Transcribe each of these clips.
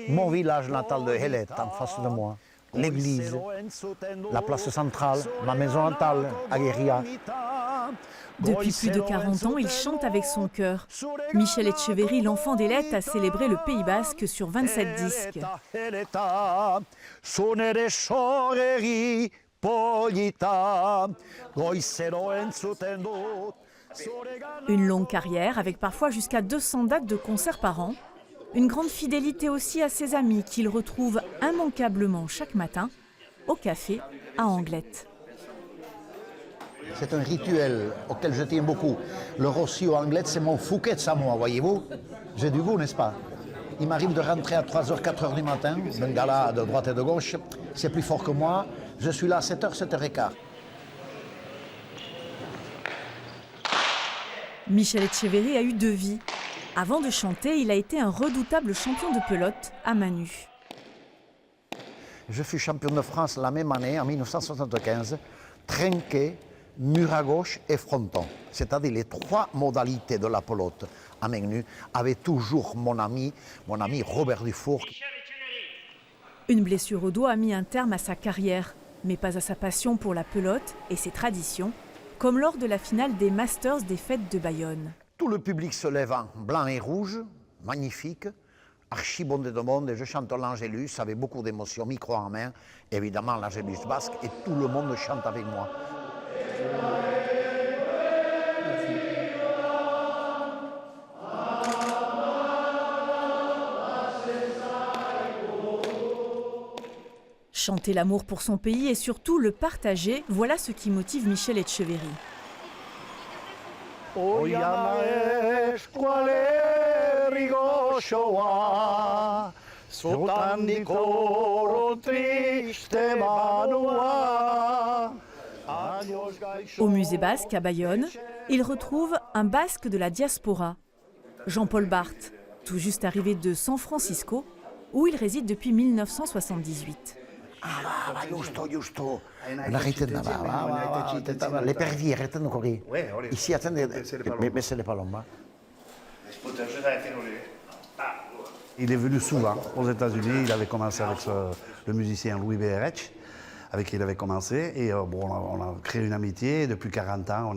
Mon village natal de Hellet, en face de moi, l'église, la place centrale, ma maison natale, Aguerria. Depuis plus de 40 ans, il chante avec son cœur. Michel Etcheverry, l'enfant d'Hellet, a célébré le Pays Basque sur 27 disques. Une longue carrière avec parfois jusqu'à 200 dates de concerts par an. Une grande fidélité aussi à ses amis qu'il retrouve immanquablement chaque matin au café à Anglette. C'est un rituel auquel je tiens beaucoup. Le Rossi aux Anglette, c'est mon Fouquet à moi, voyez-vous. J'ai du goût, n'est-ce pas? Il m'arrive de rentrer à 3h, 4h du matin, un gala de droite et de gauche, c'est plus fort que moi. Je suis là à 7h, 7h15. Michel Etcheverry a eu 2 vies. Avant de chanter, il a été un redoutable champion de pelote à mains nues. Je fus champion de France la même année, en 1975, trinqué, mur à gauche et fronton. C'est-à-dire les 3 modalités de la pelote à mains nues, avec toujours mon ami Robert Dufour. Une blessure au dos a mis un terme à sa carrière, mais pas à sa passion pour la pelote et ses traditions, comme lors de la finale des Masters des Fêtes de Bayonne. Tout le public se lève en blanc et rouge, magnifique, archibondé de monde, et je chante l'Angélus avec beaucoup d'émotion, micro en main, évidemment l'Angélus basque, et tout le monde chante avec moi. Chanter l'amour pour son pays et surtout le partager, voilà ce qui motive Michel Etcheverry. Au musée basque à Bayonne, il retrouve un basque de la diaspora, Jean-Paul Barthes, tout juste arrivé de San Francisco, où il réside depuis 1978. Giusto. L'épervier, arrêtez de courir. Ici, attendez, baissez les palommes. Il est venu souvent aux États-Unis. Il avait commencé avec le musicien Louis Behrech, avec qui il avait commencé. Et bon, on a créé une amitié. Et depuis 40 ans,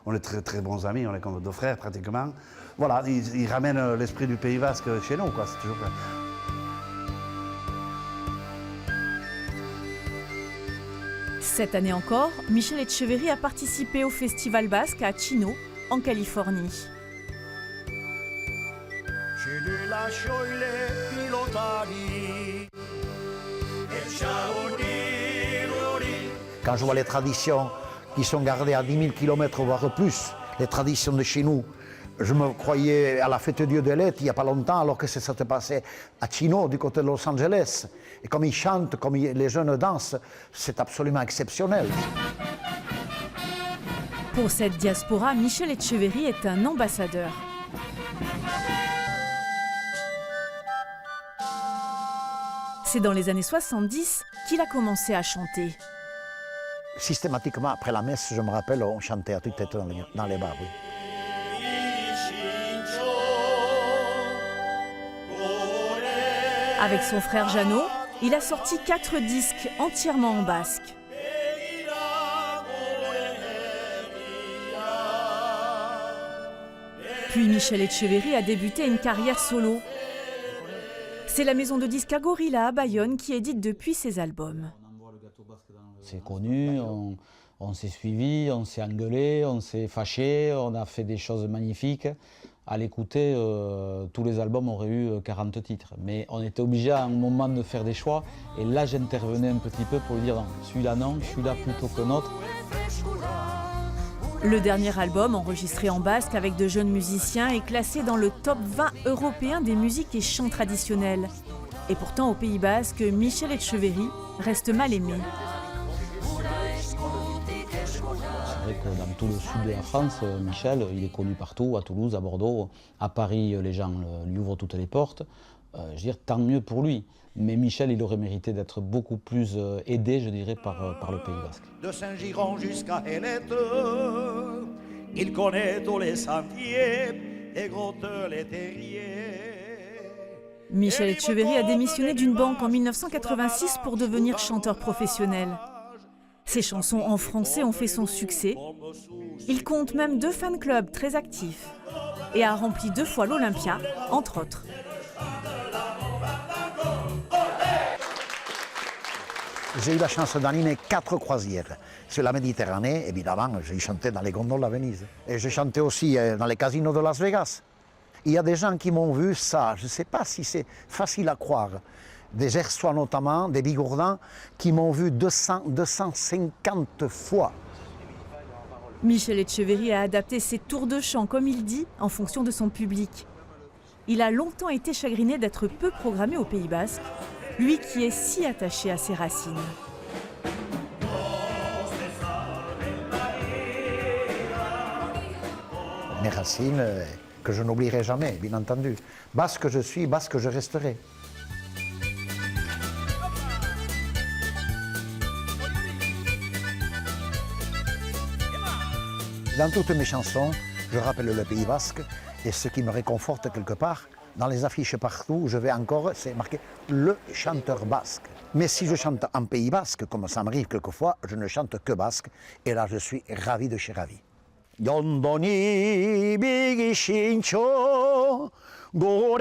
on est très, très bons amis. On est comme 2 frères pratiquement. Voilà, il ramène l'esprit du Pays Basque chez nous, quoi. C'est toujours... Cette année encore, Michel Etcheverry a participé au Festival basque à Chino, en Californie. Quand je vois les traditions qui sont gardées à 10 000 km, voire plus, les traditions de chez nous, je me croyais à la fête Dieu de Hellet il n'y a pas longtemps, alors que ça s'était passé à Chino, du côté de Los Angeles. Et comme ils chantent, comme les jeunes dansent, c'est absolument exceptionnel. Pour cette diaspora, Michel Etcheverry est un ambassadeur. C'est dans les années 70 qu'il a commencé à chanter. Systématiquement, après la messe, je me rappelle, on chantait à toute tête dans les bars, oui. Avec son frère Jeannot, il a sorti 4 disques entièrement en basque. Puis Michel Etcheverry a débuté une carrière solo. C'est la maison de disques Agorilla à Bayonne qui édite depuis ses albums. C'est connu, on s'est suivis, on s'est engueulés, on s'est fâchés, on a fait des choses magnifiques. À l'écouter, tous les albums auraient eu 40 titres. Mais on était obligé à un moment de faire des choix. Et là, j'intervenais un petit peu pour lui dire non, celui-là plutôt que l'autre. Le dernier album, enregistré en basque avec de jeunes musiciens, est classé dans le top 20 européen des musiques et chants traditionnels. Et pourtant, au Pays Basque, Michel Etcheverry reste mal aimé. C'est vrai que dans tout le sud de la France, Michel, il est connu partout, à Toulouse, à Bordeaux, à Paris, les gens lui ouvrent toutes les portes. Je veux dire, tant mieux pour lui. Mais Michel, il aurait mérité d'être beaucoup plus aidé, je dirais, par le Pays Basque. De Saint-Giron jusqu'à Hellet, il connaît tous les sentiers. les grottes, les terriers. Michel Etcheverry a démissionné d'une banque en 1986 pour devenir chanteur professionnel. Ses chansons en français ont fait son succès. Il compte même 2 fan clubs très actifs et a rempli 2 fois l'Olympia, entre autres. J'ai eu la chance d'animer 4 croisières. Sur la Méditerranée, évidemment, j'ai chanté dans les gondoles à Venise. Et j'ai chanté aussi dans les casinos de Las Vegas. Il y a des gens qui m'ont vu ça, je ne sais pas si c'est facile à croire. Des Hersois notamment, des Bigourdans, qui m'ont vu 250 fois. Michel Etcheverry a adapté ses tours de chant, comme il dit, en fonction de son public. Il a longtemps été chagriné d'être peu programmé au Pays Basque, lui qui est si attaché à ses racines. Mes racines que je n'oublierai jamais, bien entendu. Basque je suis, basque je resterai. Dans toutes mes chansons, je rappelle le Pays Basque et ce qui me réconforte quelque part, dans les affiches partout où je vais encore, c'est marqué « le chanteur basque ». Mais si je chante en Pays Basque, comme ça m'arrive quelquefois, je ne chante que basque et là je suis ravi de chez ravi. Yondoni bigishincho, gore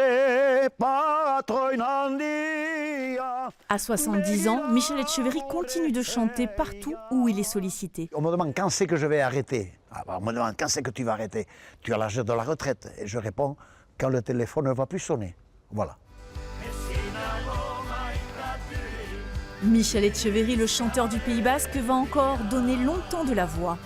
patroinandia. À 70 ans, Michel Etcheverry continue de chanter partout où il est sollicité. On me demande quand c'est que je vais arrêter. On me demande quand c'est que tu vas arrêter. Tu as l'âge de la retraite. Et je réponds quand le téléphone ne va plus sonner. Voilà. Michel Etcheverry, le chanteur du Pays Basque, va encore donner longtemps de la voix.